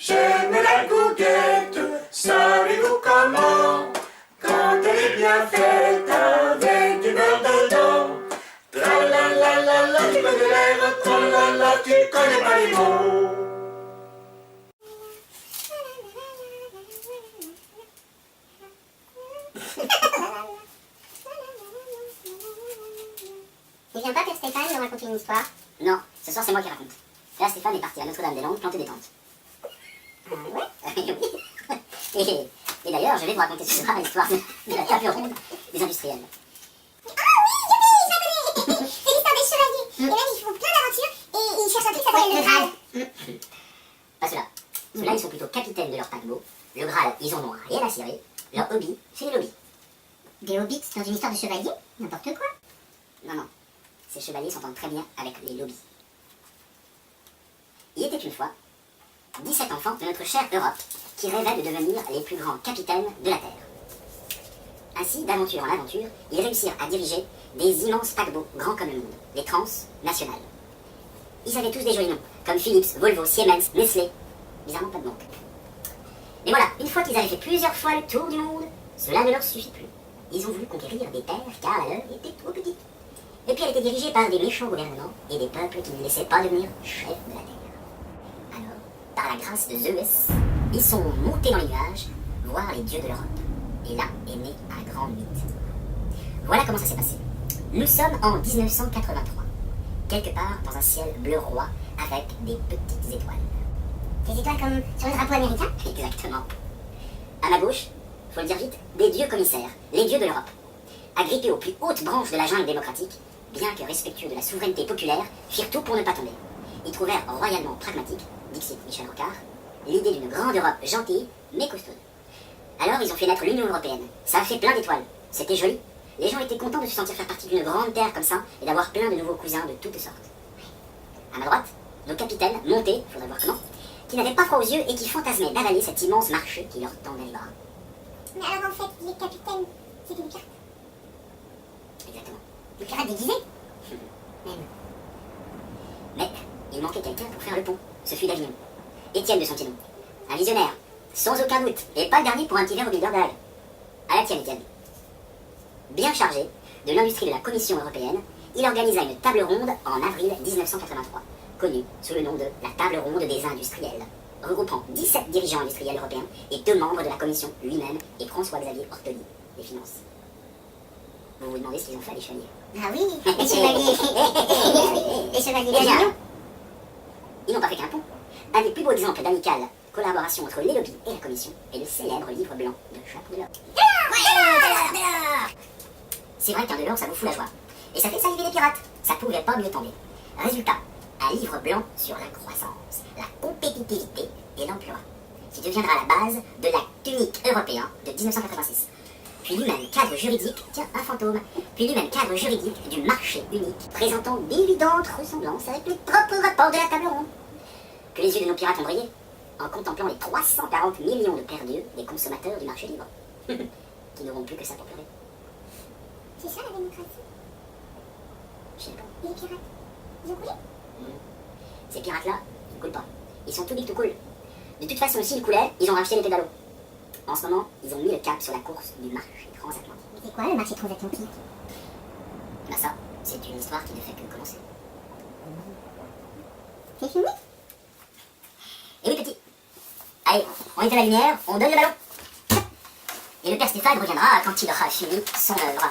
J'aime la gourguette, savez-vous comment? Quand elle est bien faite avec du beurre dedans. Tra-la-la-la-la, tu connais l'air, tra-la-la, tu connais pas les mots. Il vient pas Père Stéphane nous raconter une histoire? Non, ce soir c'est moi qui raconte. Là, Stéphane est parti à Notre-Dame-des-Landes planter des tentes. Ah ouais? Oui. Et d'ailleurs, je vais vous raconter ce soir l'histoire de la table ronde des industriels. Ah oui, je la connais. C'est l'histoire des chevaliers. Et là, ils font plein d'aventures et ils cherchent un truc qui s'appelle le Graal. Pas ceux-là. Ceux-là, ils sont plutôt capitaines de leur paquebot. Le Graal, ils en ont rien à cirer. Leur hobby, c'est les lobbies. Des hobbits dans une histoire de chevalier? N'importe quoi. Non, non. Ces chevaliers s'entendent très bien avec les lobbies. Il était une fois 17 enfants de notre chère Europe qui rêvaient de devenir les plus grands capitaines de la Terre. Ainsi, d'aventure en aventure, ils réussirent à diriger des immenses paquebots grands comme le monde, les transnationales. Ils avaient tous des jolis noms, comme Philips, Volvo, Siemens, Nestlé. Bizarrement pas de banque. Mais voilà, une fois qu'ils avaient fait plusieurs fois le tour du monde, cela ne leur suffit plus. Ils ont voulu conquérir des terres car la leur était trop petite. Et puis elle était dirigée par des méchants gouvernements et des peuples qui ne laissaient pas devenir chefs de la terre. Alors, par la grâce de Zeus, ils sont montés dans les nuages voir les dieux de l'Europe. Et là est né un grand mythe. Voilà comment ça s'est passé. Nous sommes en 1983, quelque part dans un ciel bleu roi avec des petites étoiles. Des étoiles comme sur le drapeau américain? Exactement. À ma gauche, faut le dire vite, des dieux commissaires, les dieux de l'Europe. Agrippés aux plus hautes branches de la jungle démocratique, bien que respectueux de la souveraineté populaire, firent tout pour ne pas tomber. Ils trouvèrent royalement pragmatique, dixit Michel Rocard, l'idée d'une grande Europe gentille mais costaude. Alors ils ont fait naître l'Union Européenne. Ça a fait plein d'étoiles. C'était joli. Les gens étaient contents de se sentir faire partie d'une grande terre comme ça et d'avoir plein de nouveaux cousins de toutes sortes. À ma droite, nos capitaines, montés, faudrait voir comment, qui n'avaient pas froid aux yeux et qui fantasmaient d'avaler cet immense marché qui leur tendait les bras. Mais alors en fait, les capitaines, c'était des pirates. Exactement. Des pirates déguisés? Même. Mais il manquait quelqu'un pour faire le pont. Ce fut d'Avignon. Étienne de son petit nom. Un visionnaire, sans aucun doute, et pas le dernier pour un petit verre au Bilderberg. À la tienne, Étienne. Bien chargé de l'industrie de la Commission européenne, il organisa une table ronde en avril 1983, connue sous le nom de la Table ronde des industriels, regroupant 17 dirigeants industriels européens et 2 membres de la Commission lui-même et François-Xavier Ortoli, des finances. Vous vous demandez ce qu'ils ont fait, les chevaliers? Ah oui, les chevaliers. Les chevaliers d'Avignon. Ils n'ont pas fait qu'un pont. Un des plus beaux exemples d'amicale collaboration entre les lobbies et la Commission est le célèbre livre blanc de Jacques Delors. C'est vrai qu'un Delors, ça vous fout la joie. Et ça fait saliver les pirates. Ça pouvait pas mieux tomber. Résultat, un livre blanc sur la croissance, la compétitivité et l'emploi, qui deviendra la base de l'acte unique européen de 1986. Puis lui-même cadre juridique, tiens, un fantôme, puis lui-même cadre juridique du marché unique, présentant d'évidentes ressemblances avec les propres rapports de la table ronde. Que les yeux de nos pirates ont brillé, en contemplant les 340 millions de perdus des consommateurs du marché libre, qui n'auront plus que ça pour pleurer. C'est ça la démocratie? Je sais pas. Et les pirates, ils ont coulé? Ces pirates-là, ils ne coulent pas. Ils sont tout big tout cool. De toute façon, s'ils coulaient, ils ont racheté les pédalos. En ce moment, ils ont mis le cap sur la course du marché transatlantique. Mais c'est quoi le marché transatlantique? Bah ça, c'est une histoire qui ne fait que commencer. C'est fini? Et oui, petit. Allez, on éteint la lumière, on donne le ballon. Et le père Stéphane reviendra quand il aura fini son œuvre.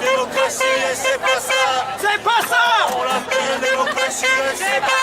Démocratie, et c'est pas ça. C'est pas ça! On l'appelle démocratie, et c'est pas